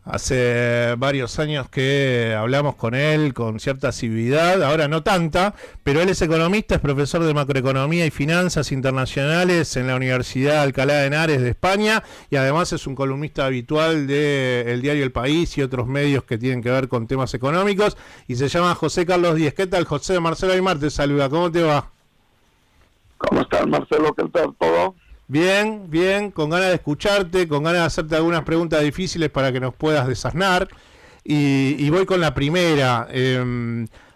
Hace varios años que hablamos con él con cierta asiduidad, ahora no tanta, pero él es economista, es profesor de macroeconomía y finanzas internacionales en la Universidad Alcalá de Henares de España y además es un columnista habitual del diario El País y otros medios que tienen que ver con temas económicos y se llama José Carlos Díez. ¿Qué tal, José? Marcelo Aymar te saluda, ¿cómo te va? ¿Cómo estás, Marcelo? ¿Qué tal todo? Bien, bien, con ganas de escucharte, con ganas de hacerte algunas preguntas difíciles para que nos puedas desasnar. Y voy con la primera.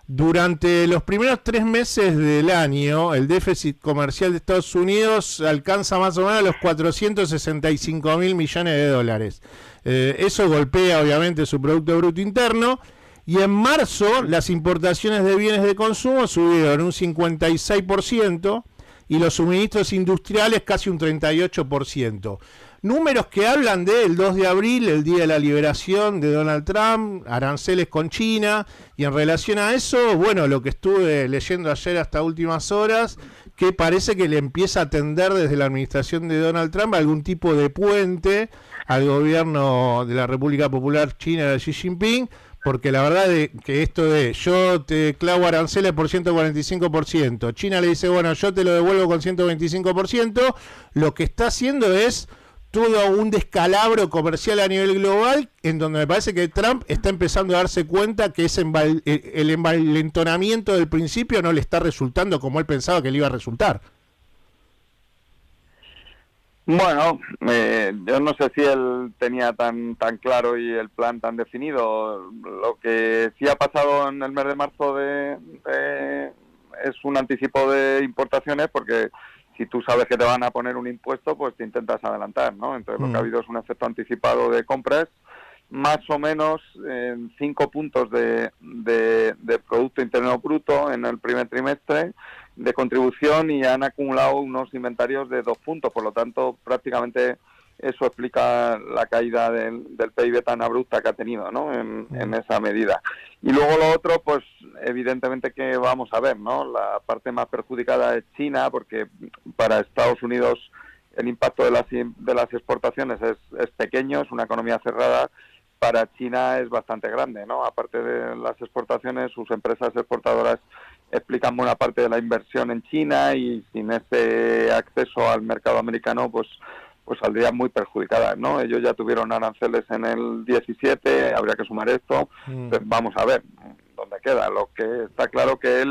Durante los primeros 3 meses del año, el déficit comercial de Estados Unidos alcanza más o menos los 465 mil millones de dólares. Eso golpea obviamente su Producto Bruto Interno. Y en marzo las importaciones de bienes de consumo subieron un 56%. Y los suministros industriales casi un 38%. Números que hablan del 2 de abril, el día de la liberación de Donald Trump, aranceles con China, y en relación a eso, bueno, lo que estuve leyendo ayer hasta últimas horas, que parece que le empieza a tender desde la administración de Donald Trump algún tipo de puente al gobierno de la República Popular China de Xi Jinping, porque la verdad es que esto de yo te clavo aranceles por 145%, China le dice, bueno, yo te lo devuelvo con 125%, lo que está haciendo es todo un descalabro comercial a nivel global, en donde me parece que Trump está empezando a darse cuenta que el envalentonamiento del principio no le está resultando como él pensaba que le iba a resultar. Bueno, yo no sé si él tenía tan claro y el plan tan definido. Lo que sí ha pasado en el mes de marzo es un anticipo de importaciones, porque si tú sabes que te van a poner un impuesto, pues te intentas adelantar, ¿no? Entonces lo que ha habido es un efecto anticipado de compras, más o menos en 5 puntos de Producto Interno Bruto en el primer trimestre de contribución, y han acumulado unos inventarios de 2 puntos, por lo tanto prácticamente eso explica la caída del PIB tan abrupta que ha tenido, ¿no? En esa medida. Y luego lo otro, pues evidentemente que vamos a ver, ¿no? La parte más perjudicada es China, porque para Estados Unidos el impacto de las exportaciones es pequeño, es una economía cerrada. Para China es bastante grande, ¿no? Aparte de las exportaciones, sus empresas exportadoras explican buena parte de la inversión en China, y sin ese acceso al mercado americano, pues saldrían muy perjudicadas, ¿no? Ellos ya tuvieron aranceles en el 17, habría que sumar esto. Entonces, vamos a ver dónde queda. Lo que está claro que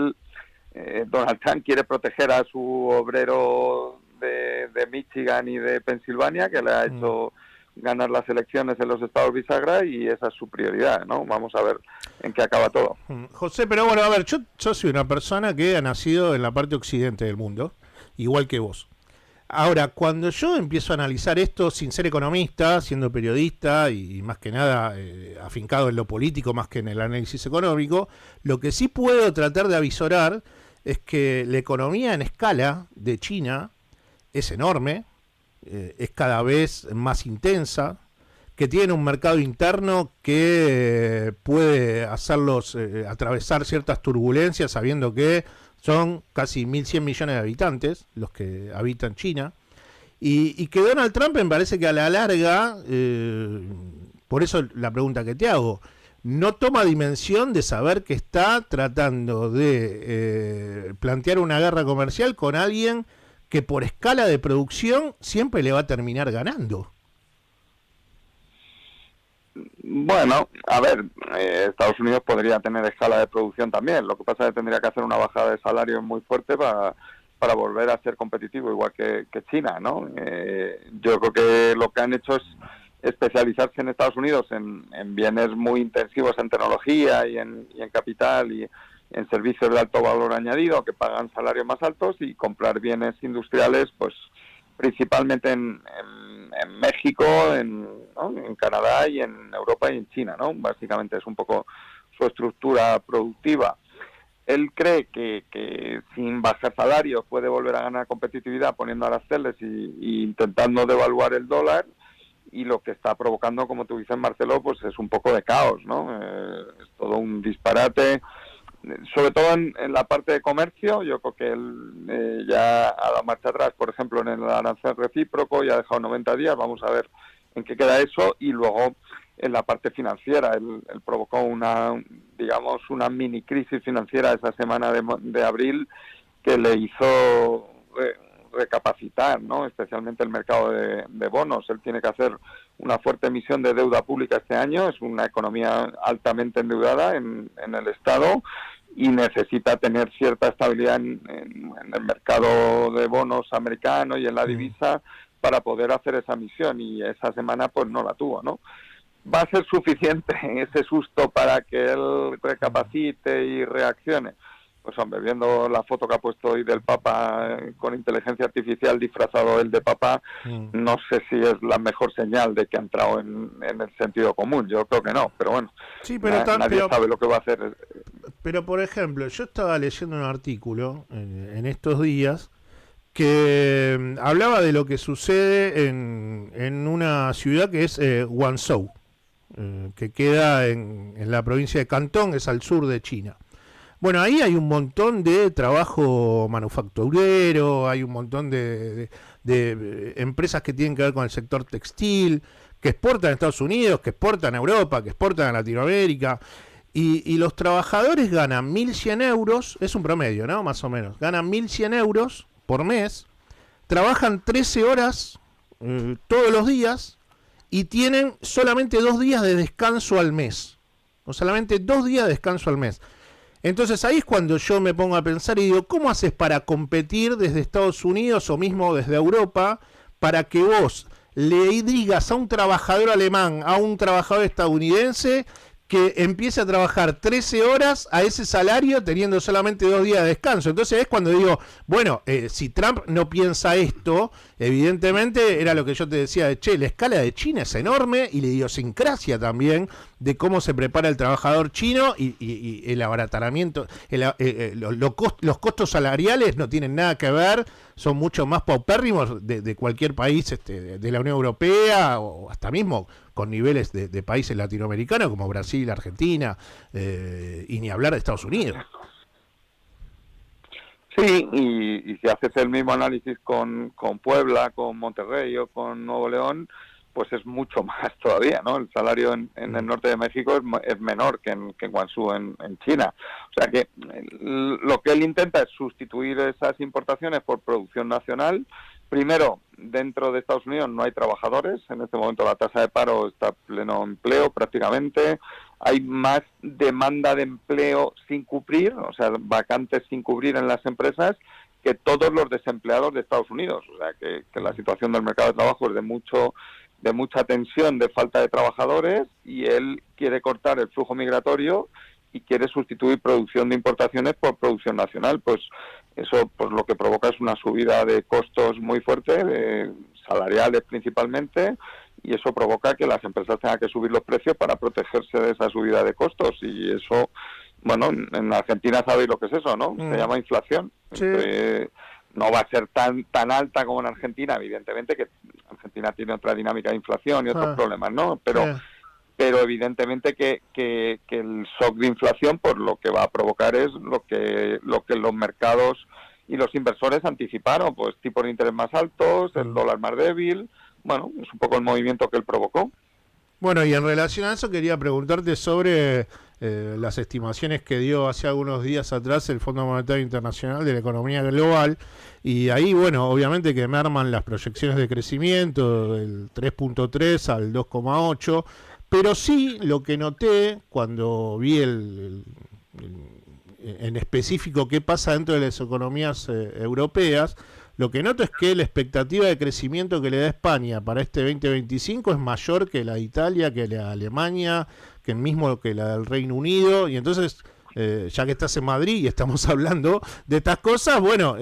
Donald Trump quiere proteger a su obrero de Michigan y de Pensilvania, que le ha hecho ganar las elecciones en los estados bisagra, y esa es su prioridad, ¿no? Vamos a ver en qué acaba todo. José, pero bueno, a ver, yo soy una persona que ha nacido en la parte occidente del mundo, igual que vos. Ahora, cuando yo empiezo a analizar esto sin ser economista, siendo periodista y más que nada afincado en lo político más que en el análisis económico, lo que sí puedo tratar de avisorar es que la economía en escala de China es enorme, es cada vez más intensa, que tiene un mercado interno que puede hacerlos atravesar ciertas turbulencias, sabiendo que son casi 1.100 millones de habitantes los que habitan China, y que Donald Trump me parece que a la larga, por eso la pregunta que te hago, no toma dimensión de saber que está tratando de plantear una guerra comercial con alguien que por escala de producción siempre le va a terminar ganando. Bueno, a ver, Estados Unidos podría tener escala de producción también. Lo que pasa es que tendría que hacer una bajada de salario muy fuerte para volver a ser competitivo, igual que China, ¿no? Yo creo que lo que han hecho es especializarse en Estados Unidos en bienes muy intensivos en tecnología y en capital y en servicios de alto valor añadido, que pagan salarios más altos, y comprar bienes industriales, pues principalmente en México, ¿no? En Canadá y en Europa y en China, ¿no? Básicamente es un poco su estructura productiva. Él cree que sin bajar salarios puede volver a ganar competitividad poniendo aranceles y intentando devaluar el dólar, y lo que está provocando, como tú dices, Marcelo, pues es un poco de caos, ¿no? Es todo un disparate. Sobre todo en la parte de comercio, yo creo que él ya ha dado marcha atrás, por ejemplo, en el arancel recíproco, ya ha dejado 90 días, vamos a ver en qué queda eso, y luego en la parte financiera. Él provocó una mini crisis financiera esa semana de abril que le hizo recapacitar, ¿no? Especialmente el mercado de bonos. Él tiene que hacer una fuerte emisión de deuda pública este año, es una economía altamente endeudada en el Estado y necesita tener cierta estabilidad en el mercado de bonos americano y en la divisa para poder hacer esa emisión, y esa semana pues no la tuvo, ¿no? ¿Va a ser suficiente ese susto para que él recapacite y reaccione? Pues hombre, viendo la foto que ha puesto hoy del Papa con inteligencia artificial disfrazado él de Papa, no sé si es la mejor señal de que ha entrado en el sentido común. Yo creo que no, pero bueno, sí, pero nadie sabe lo que va a hacer. Pero por ejemplo, yo estaba leyendo un artículo en estos días que hablaba de lo que sucede en una ciudad que es Guangzhou, que queda en la provincia de Cantón, es al sur de China. Bueno, ahí hay un montón de trabajo manufacturero, hay un montón de empresas que tienen que ver con el sector textil, que exportan a Estados Unidos, que exportan a Europa, que exportan a Latinoamérica, y los trabajadores ganan 1.100 euros, es un promedio, ¿no? Más o menos, ganan 1.100 euros por mes, trabajan 13 horas todos los días y tienen solamente 2 días de descanso al mes, o solamente 2 días de descanso al mes. Entonces ahí es cuando yo me pongo a pensar y digo, ¿cómo haces para competir desde Estados Unidos o mismo desde Europa para que vos le digas a un trabajador alemán, a un trabajador estadounidense, que empiece a trabajar 13 horas a ese salario teniendo solamente 2 días de descanso? Entonces es cuando digo, bueno, si Trump no piensa esto, evidentemente era lo que yo te decía de, la escala de China es enorme y la idiosincrasia también de cómo se prepara el trabajador chino y el abaratamiento, los costos salariales no tienen nada que ver, son mucho más paupérrimos de cualquier país de la Unión Europea o hasta mismo con niveles de países latinoamericanos como Brasil, Argentina, y ni hablar de Estados Unidos. Sí, y si haces el mismo análisis con Puebla, con Monterrey o con Nuevo León, pues es mucho más todavía, ¿no? El salario en el norte de México es menor que en Guangzhou, en China. O sea que lo que él intenta es sustituir esas importaciones por producción nacional. Primero, dentro de Estados Unidos no hay trabajadores. En este momento la tasa de paro está en pleno empleo prácticamente. Hay más demanda de empleo sin cubrir, o sea, vacantes sin cubrir en las empresas, que todos los desempleados de Estados Unidos. O sea, que la situación del mercado de trabajo es de mucha tensión, de falta de trabajadores, y él quiere cortar el flujo migratorio y quiere sustituir producción de importaciones por producción nacional. Pues eso pues lo que provoca es una subida de costos muy fuerte, salariales principalmente, y eso provoca que las empresas tengan que subir los precios para protegerse de esa subida de costos, y eso, bueno, en Argentina sabéis lo que es eso, ¿no? Se llama inflación. Sí. No va a ser tan alta como en Argentina, evidentemente, que Argentina tiene otra dinámica de inflación y otros problemas, ¿no? Pero evidentemente que el shock de inflación, pues lo que va a provocar es lo que los mercados y los inversores anticiparon, pues tipos de interés más altos, el dólar más débil. Bueno, es un poco el movimiento que él provocó. Bueno, y en relación a eso quería preguntarte sobre las estimaciones que dio hace algunos días atrás el Fondo Monetario Internacional de la economía global, y ahí, bueno, obviamente que me arman las proyecciones de crecimiento del 3.3 al 2.8, pero sí lo que noté cuando vi en específico qué pasa dentro de las economías europeas, lo que noto es que la expectativa de crecimiento que le da España para este 2025 es mayor que la de Italia, que la de Alemania, que la del Reino Unido, y entonces, ya que estás en Madrid y estamos hablando de estas cosas, bueno,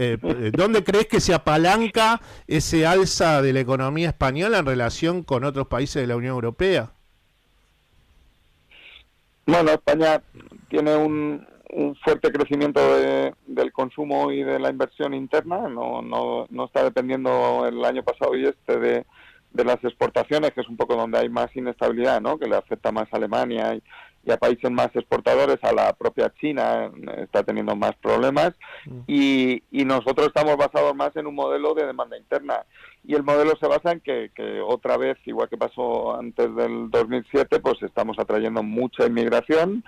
¿dónde crees que se apalanca ese alza de la economía española en relación con otros países de la Unión Europea? Bueno, España tiene un fuerte crecimiento del consumo y de la inversión interna. No está dependiendo el año pasado y de las exportaciones, que es un poco donde hay más inestabilidad, ¿no? Que le afecta más a Alemania y a países más exportadores, a la propia China, está teniendo más problemas, y nosotros estamos basados más en un modelo de demanda interna. Y el modelo se basa en que otra vez, igual que pasó antes del 2007, pues estamos atrayendo mucha inmigración,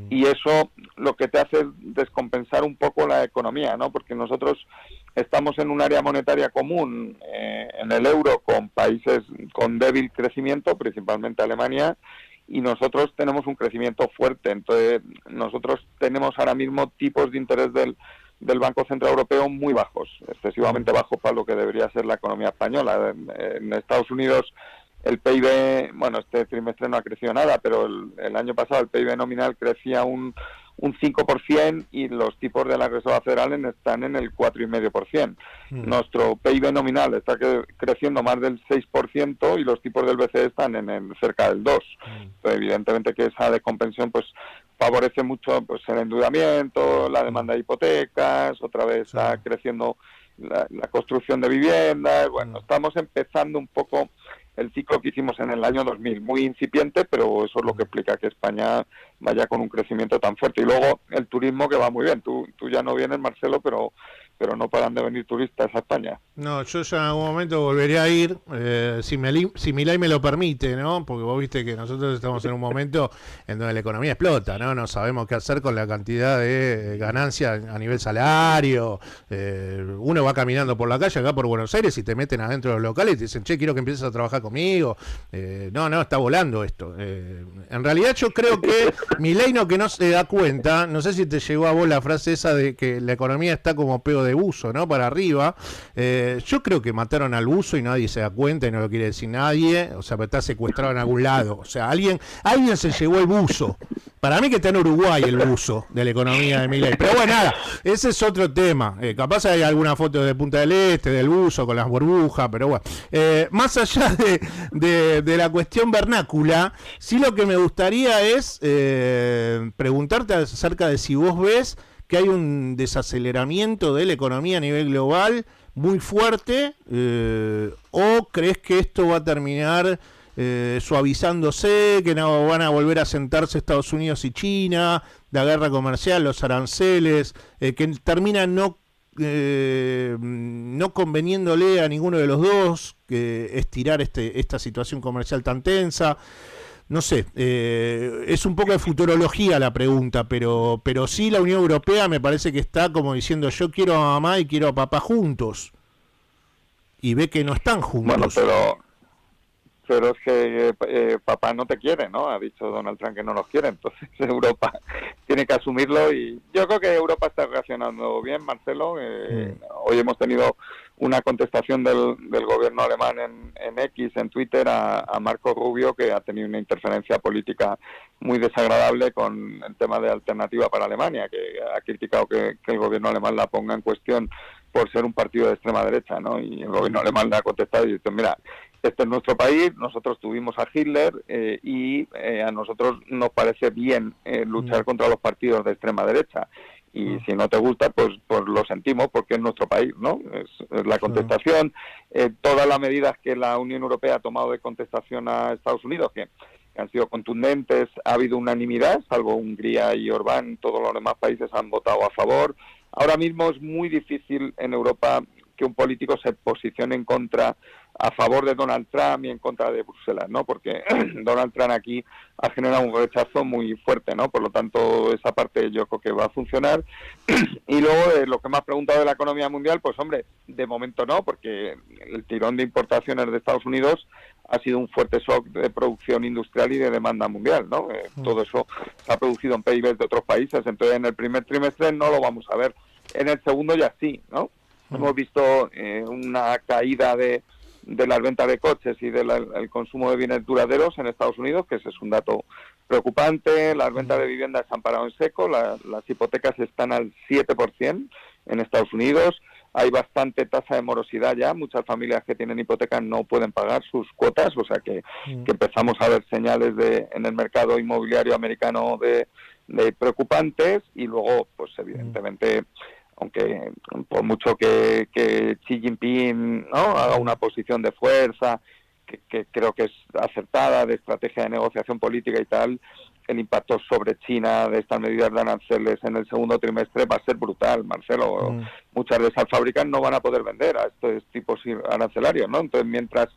y eso lo que te hace es descompensar un poco la economía, ¿no? Porque nosotros estamos en un área monetaria común, en el euro, con países con débil crecimiento, principalmente Alemania, y nosotros tenemos un crecimiento fuerte. Entonces, nosotros tenemos ahora mismo tipos de interés del Banco Central Europeo muy bajos, excesivamente bajos para lo que debería ser la economía española. En Estados Unidos el PIB, bueno, este trimestre no ha crecido nada, pero el año pasado el PIB nominal crecía un 5%, y los tipos de la Reserva Federal están en el 4,5%. Nuestro PIB nominal está creciendo más del 6%, y los tipos del BCE están en cerca del 2%. Entonces, evidentemente que esa descompensación pues favorece mucho pues el endeudamiento, la demanda de hipotecas, otra vez está creciendo la construcción de viviendas. Bueno, estamos empezando un poco el ciclo que hicimos en el año 2000, muy incipiente, pero eso es lo que explica que España vaya con un crecimiento tan fuerte. Y luego el turismo, que va muy bien. Tú ya no vienes, Marcelo, pero no paran de venir turistas a España. No, yo ya en algún momento volveré a ir, si Milei me lo permite, ¿no? Porque vos viste que nosotros estamos en un momento en donde la economía explota, ¿no? No sabemos qué hacer con la cantidad de ganancias a nivel salario. Uno va caminando por la calle acá por Buenos Aires y te meten adentro de los locales y te dicen, che, quiero que empieces a trabajar conmigo. No, está volando esto. En realidad yo creo que Milei que no se da cuenta, no sé si te llegó a vos la frase esa de que la economía está como peo de buzo, ¿no? Para arriba. Yo creo que mataron al buzo y nadie se da cuenta y no lo quiere decir nadie. O sea, está secuestrado en algún lado. O sea, alguien se llevó el buzo. Para mí que está en Uruguay el buzo de la economía de Milei. Pero bueno, nada, ese es otro tema. Capaz hay alguna foto de Punta del Este, del buzo con las burbujas, pero bueno. Más allá de la cuestión vernácula, sí lo que me gustaría es preguntarte acerca de si vos ves que hay un desaceleramiento de la economía a nivel global muy fuerte, o crees que esto va a terminar suavizándose, que no van a volver a sentarse Estados Unidos y China, la guerra comercial, los aranceles, que terminan no conveniéndole a ninguno de los dos estirar esta situación comercial tan tensa? No sé, es un poco de futurología la pregunta, pero sí la Unión Europea me parece que está como diciendo, yo quiero a mamá y quiero a papá juntos, y ve que no están juntos. Bueno, pero es que papá no te quiere, ¿no? Ha dicho Donald Trump que no nos quiere, entonces Europa tiene que asumirlo, y yo creo que Europa está reaccionando bien, Marcelo. Hoy hemos tenido una contestación del gobierno alemán en X, en Twitter, a Marco Rubio, que ha tenido una interferencia política muy desagradable con el tema de alternativa para Alemania, que ha criticado que el gobierno alemán la ponga en cuestión por ser un partido de extrema derecha, ¿no? Y el gobierno alemán le ha contestado y dice, mira, este es nuestro país, nosotros tuvimos a Hitler, y a nosotros nos parece bien luchar contra los partidos de extrema derecha. Y si no te gusta, pues lo sentimos, porque es nuestro país, ¿no? Es la contestación. Todas las medidas que la Unión Europea ha tomado de contestación a Estados Unidos, que han sido contundentes, ha habido unanimidad, salvo Hungría y Orbán, todos los demás países han votado a favor. Ahora mismo es muy difícil en Europa que un político se posicione a favor de Donald Trump y en contra de Bruselas, ¿no? Porque Donald Trump aquí ha generado un rechazo muy fuerte, ¿no? Por lo tanto, esa parte yo creo que va a funcionar. Y luego, lo que me has preguntado de la economía mundial, pues hombre, de momento no, porque el tirón de importaciones de Estados Unidos ha sido un fuerte shock de producción industrial y de demanda mundial, ¿no? Todo eso se ha producido en PIB de otros países, entonces en el primer trimestre no lo vamos a ver. En el segundo ya sí, ¿no? Hemos visto una caída de las ventas de coches y del consumo de bienes duraderos en Estados Unidos, que ese es un dato preocupante. Las ventas de viviendas se han parado en seco, las hipotecas están al 7% en Estados Unidos. Hay bastante tasa de morosidad ya, muchas familias que tienen hipotecas no pueden pagar sus cuotas, o sea que empezamos a ver señales en el mercado inmobiliario americano de preocupantes. Y luego, pues evidentemente, aunque por mucho que Xi Jinping, ¿no?, haga una posición de fuerza, que creo que es acertada, de estrategia de negociación política y tal, el impacto sobre China de estas medidas de aranceles en el segundo trimestre va a ser brutal, Marcelo. Muchas de esas fábricas no van a poder vender a estos tipos arancelarios, ¿no? Entonces, mientras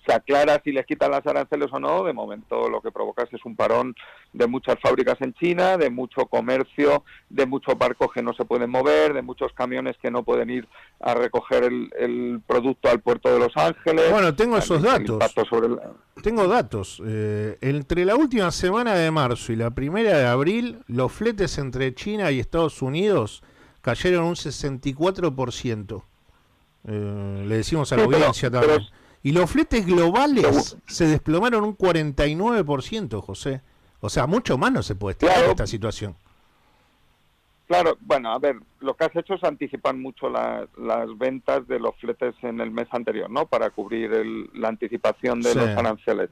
se aclara si les quitan las aranceles o no, de momento lo que provocas es un parón de muchas fábricas en China, de mucho comercio, de muchos barcos que no se pueden mover, de muchos camiones que no pueden ir a recoger el producto al puerto de Los Ángeles. Bueno, tengo esos datos. Tengo datos. Entre la última semana de marzo y la primera de abril, los fletes entre China y Estados Unidos cayeron un 64%. Le decimos a la audiencia también. Y los fletes globales se desplomaron un 49%, José. O sea, mucho más no se puede estar en esta situación. Claro, bueno, a ver, lo que has hecho es anticipar mucho las ventas de los fletes en el mes anterior, ¿no? Para cubrir la anticipación de los aranceles.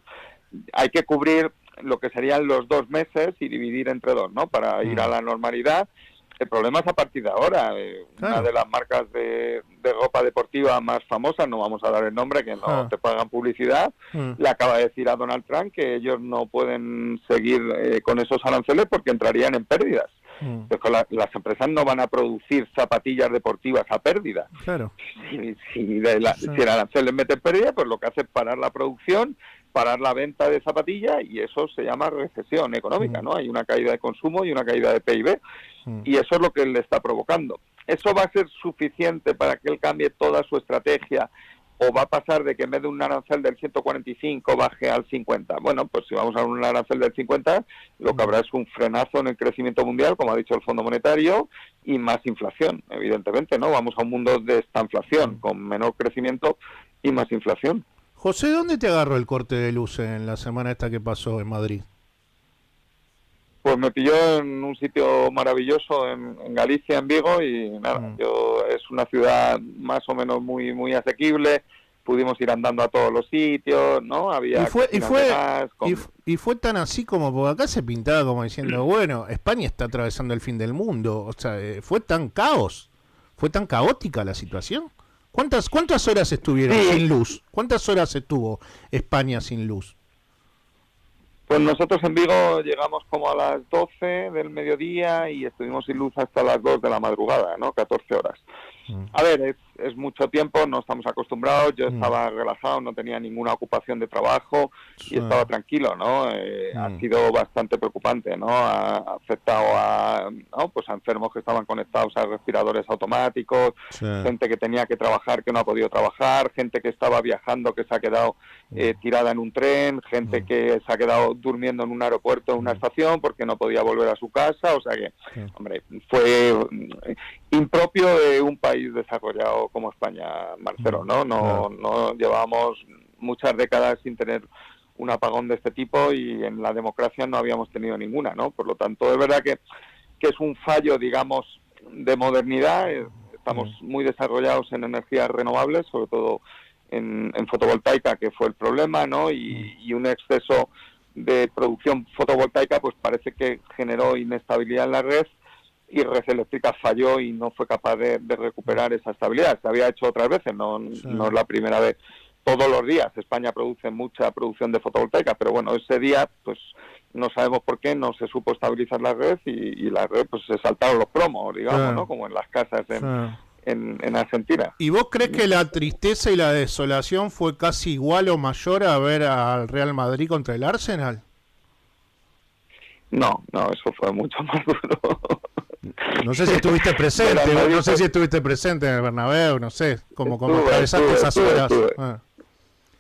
Hay que cubrir lo que serían los 2 meses y dividir entre 2, ¿no? Para ir a la normalidad. El problema es a partir de ahora. Una de las marcas de ropa deportiva más famosas, no vamos a dar el nombre, que no te pagan publicidad, le acaba de decir a Donald Trump que ellos no pueden seguir con esos aranceles porque entrarían en pérdidas. Entonces, las empresas no van a producir zapatillas deportivas a pérdida. Claro. Si el arancel les mete en pérdida, pues lo que hace es parar la producción, parar la venta de zapatillas, y eso se llama recesión económica, ¿no? Hay una caída de consumo y una caída de PIB, y eso es lo que le está provocando. ¿Eso va a ser suficiente para que él cambie toda su estrategia, o va a pasar de que en vez de un arancel del 145 baje al 50? Bueno, pues si vamos a un arancel del 50, lo que habrá es un frenazo en el crecimiento mundial, como ha dicho el Fondo Monetario, y más inflación, evidentemente, ¿no? Vamos a un mundo de estanflación, con menor crecimiento y más inflación. José, ¿dónde te agarró el corte de luz en la semana esta que pasó en Madrid? Pues me pilló en un sitio maravilloso en Galicia, en Vigo, y nada, es una ciudad más o menos muy asequible. Pudimos ir andando a todos los sitios, ¿no? Había y fue tan así como, porque acá se pintaba como diciendo, bueno, España está atravesando el fin del mundo. O sea, fue tan fue tan caótica la situación. ¿Cuántas horas estuvieron sin luz? ¿Cuántas horas estuvo España sin luz? Pues nosotros en Vigo llegamos como a las 12 del mediodía y estuvimos sin luz hasta las 2 de la madrugada, ¿no? 14 horas. A ver, es mucho tiempo, no estamos acostumbrados. Yo estaba relajado, no tenía ninguna ocupación de trabajo y estaba tranquilo, ¿no? Ha sido bastante preocupante, ¿no? Ha afectado a enfermos que estaban conectados a respiradores automáticos, gente que tenía que trabajar que no ha podido trabajar, gente que estaba viajando que se ha quedado tirada en un tren, gente que se ha quedado durmiendo en un aeropuerto, en una estación, porque no podía volver a su casa. O sea que, hombre, fue impropio de un país desarrollado como España, Marcelo, ¿no? No llevábamos muchas décadas sin tener un apagón de este tipo, y en la democracia no habíamos tenido ninguna, ¿no? Por lo tanto, es verdad que es un fallo, digamos, de modernidad. Estamos muy desarrollados en energías renovables, sobre todo en fotovoltaica, que fue el problema, ¿no? Y un exceso de producción fotovoltaica pues parece que generó inestabilidad en la red, y Red Eléctrica falló y no fue capaz de recuperar esa estabilidad. Se había hecho otras veces, no es la primera vez. Todos los días España produce mucha producción de fotovoltaica, pero bueno, ese día pues no sabemos por qué no se supo estabilizar la red, y la red pues se saltaron los plomos, digamos, ¿no? Como en las casas en Argentina. ¿Y vos crees que la tristeza y la desolación fue casi igual o mayor a ver al Real Madrid contra el Arsenal? No, eso fue mucho más duro. No sé si estuviste presente, en el Bernabéu, no sé, como atravesaste esas horas.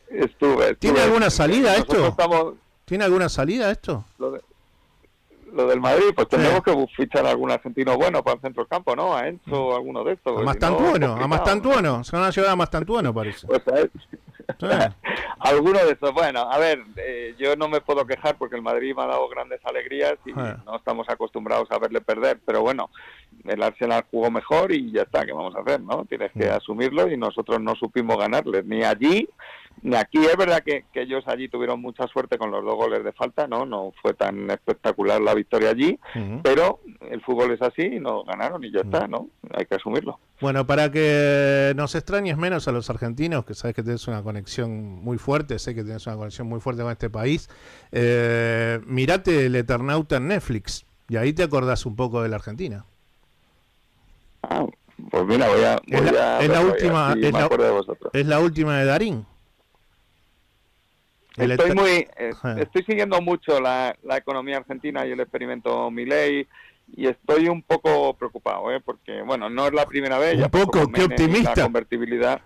Estuve. ¿Tiene alguna salida esto? ¿Tiene alguna salida esto? Lo del Madrid, pues tendremos que fichar a algún argentino bueno para el centro del campo, ¿no? A Enzo o alguno de estos. A Mastantuono, se van a llevar a Mastantuono, parece. Pues alguno de esos. Bueno, a ver, yo no me puedo quejar porque el Madrid me ha dado grandes alegrías y no estamos acostumbrados a verle perder, pero bueno, el Arsenal jugó mejor y ya está, ¿qué vamos a hacer, no? Tienes que asumirlo, y nosotros no supimos ganarles, ni allí ni aquí. Es verdad que ellos allí tuvieron mucha suerte con los 2 goles de falta, no fue tan espectacular la victoria allí, pero el fútbol es así, y no ganaron y ya está, ¿no? Hay que asumirlo. Bueno, para que nos extrañes menos a los argentinos, que sabes que tienes una conexión muy fuerte, sé que tienes una conexión muy fuerte con este país, mirate El Eternauta en Netflix y ahí te acordás un poco de la Argentina. Ah, pues mira, voy a es la última, así me acuerdo de vosotros. Es la última de Darín. Estoy siguiendo mucho la economía argentina y el experimento Milei, y estoy un poco preocupado, porque, bueno, no es la primera vez. Un poco, qué optimista. La convertibilidad.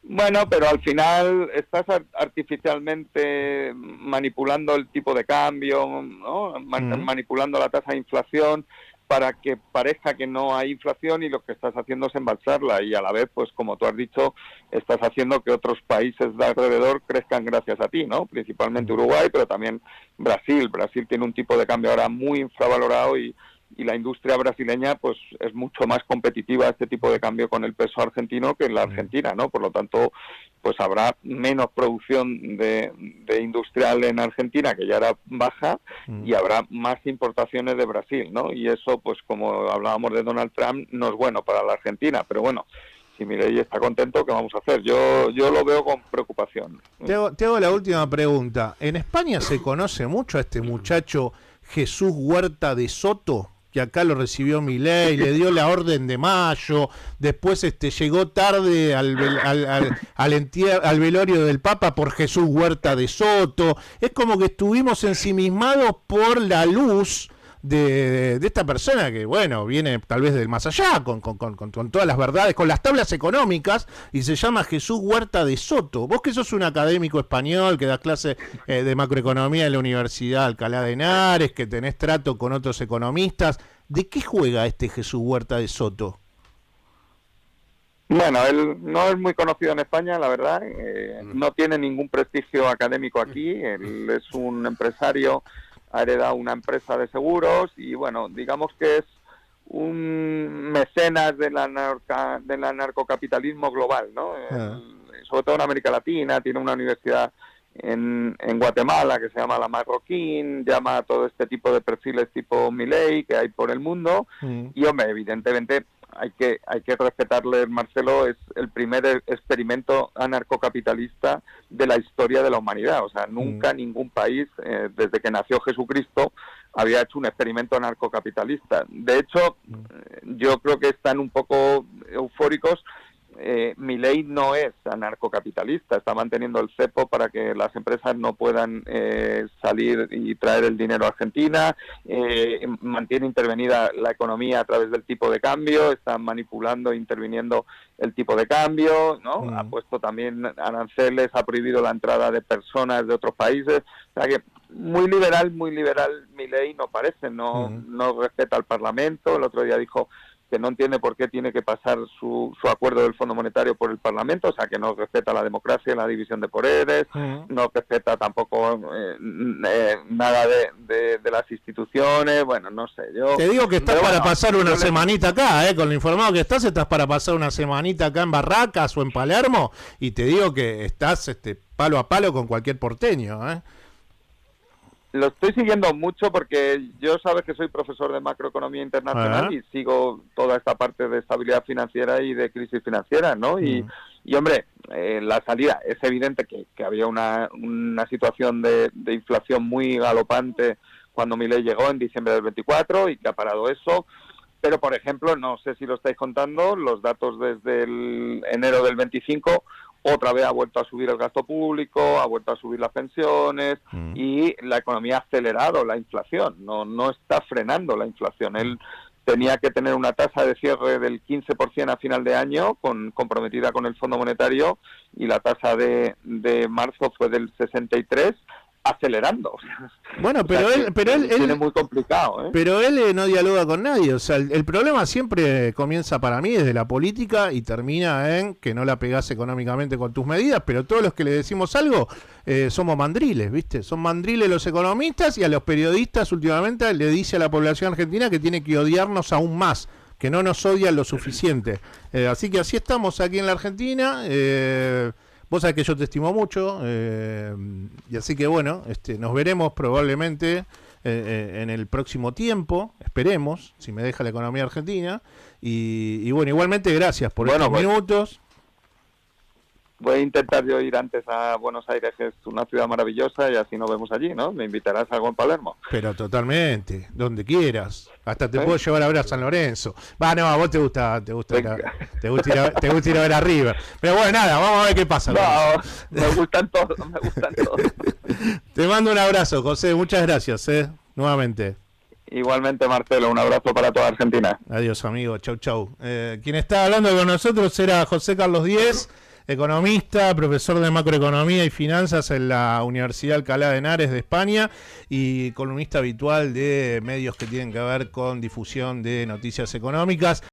Bueno, pero al final estás artificialmente manipulando el tipo de cambio, ¿no? Manipulando la tasa de inflación para que parezca que no hay inflación, y lo que estás haciendo es embalsarla, y a la vez, pues como tú has dicho, estás haciendo que otros países de alrededor crezcan gracias a ti, ¿no? Principalmente Uruguay, pero también Brasil. Brasil tiene un tipo de cambio ahora muy infravalorado, y la industria brasileña pues es mucho más competitiva a este tipo de cambio con el peso argentino que en la Argentina, ¿no? Por lo tanto, pues habrá menos producción de industrial en Argentina, que ya era baja, y habrá más importaciones de Brasil, ¿no? Y eso, pues como hablábamos de Donald Trump, no es bueno para la Argentina, pero bueno, si Milei está contento, ¿qué vamos a hacer? Yo lo veo con preocupación. Te hago la última pregunta. ¿En España se conoce mucho a este muchacho Jesús Huerta de Soto, que acá lo recibió Milei, le dio la orden de mayo, después llegó tarde al velorio del Papa por Jesús Huerta de Soto? Es como que estuvimos ensimismados por la luz de esta persona que, bueno, viene tal vez del más allá, con todas las verdades, con las tablas económicas, y se llama Jesús Huerta de Soto. Vos, que sos un académico español, que das clase de macroeconomía en la Universidad Alcalá de Henares, que tenés trato con otros economistas, ¿de qué juega este Jesús Huerta de Soto? Bueno, él no es muy conocido en España, la verdad, no tiene ningún prestigio académico aquí, él es un empresario, ha heredado una empresa de seguros, y bueno, digamos que es un mecenas del anarcocapitalismo global, ¿no? Sobre todo en América Latina. Tiene una universidad en Guatemala que se llama La Marroquín, llama a todo este tipo de perfiles tipo Milei que hay por el mundo, y hombre, evidentemente hay que respetarle. Marcelo es el primer experimento anarcocapitalista de la historia de la humanidad. O sea, nunca ningún país, desde que nació Jesucristo, había hecho un experimento anarcocapitalista. De hecho, yo creo que están un poco eufóricos. Milei no es anarcocapitalista, está manteniendo el cepo para que las empresas no puedan salir y traer el dinero a Argentina, mantiene intervenida la economía a través del tipo de cambio, está manipulando e interviniendo el tipo de cambio, ¿no? Ha puesto también aranceles, ha prohibido la entrada de personas de otros países. O sea que muy liberal Milei no parece, no respeta al Parlamento. El otro día dijo que no entiende por qué tiene que pasar su acuerdo del Fondo Monetario por el Parlamento, o sea, que no respeta la democracia y la división de poderes, no respeta tampoco nada de las instituciones. Bueno, no sé, yo... Te digo que estás para pasar una semanita acá, con lo informado que estás para pasar una semanita acá en Barracas o en Palermo, y te digo que estás palo a palo con cualquier porteño, Lo estoy siguiendo mucho porque yo sabes que soy profesor de macroeconomía internacional y sigo toda esta parte de estabilidad financiera y de crisis financiera, ¿no? Y hombre, la salida, es evidente que había una situación de inflación muy galopante cuando Milei llegó en diciembre del 24 y que ha parado eso. Pero, por ejemplo, no sé si lo estáis contando, los datos desde el enero del 25... otra vez ha vuelto a subir el gasto público, ha vuelto a subir las pensiones, y la economía ha acelerado la inflación, no está frenando la inflación. Él tenía que tener una tasa de cierre del 15% a final de año, comprometida con el Fondo Monetario, y la tasa de marzo fue del 63%, acelerando. Bueno, pero él tiene muy complicado, Pero él no dialoga con nadie. O sea, el problema siempre comienza para mí desde la política y termina en que no la pegás económicamente con tus medidas, pero todos los que le decimos algo somos mandriles, ¿viste? Son mandriles los economistas, y a los periodistas últimamente le dice a la población argentina que tiene que odiarnos aún más, que no nos odian lo suficiente. Así que así estamos aquí en la Argentina. Vos sabés que yo te estimo mucho, y así que bueno, nos veremos probablemente en el próximo tiempo, esperemos, si me deja la economía argentina. Y bueno, igualmente gracias por estos minutos. Voy a intentar yo ir antes a Buenos Aires, que es una ciudad maravillosa, y así nos vemos allí, ¿no? ¿Me invitarás a algo en Palermo? Pero totalmente, donde quieras. Hasta te puedo llevar a ver a San Lorenzo. No, a vos te gusta ir a ver a River. Pero bueno, nada, vamos a ver qué pasa. No, me gustan todos. Te mando un abrazo, José, muchas gracias, nuevamente. Igualmente, Marcelo, un abrazo para toda Argentina. Adiós, amigo, chau. Quien está hablando con nosotros era José Carlos Díez, economista, profesor de macroeconomía y finanzas en la Universidad Alcalá de Henares de España y columnista habitual de medios que tienen que ver con difusión de noticias económicas.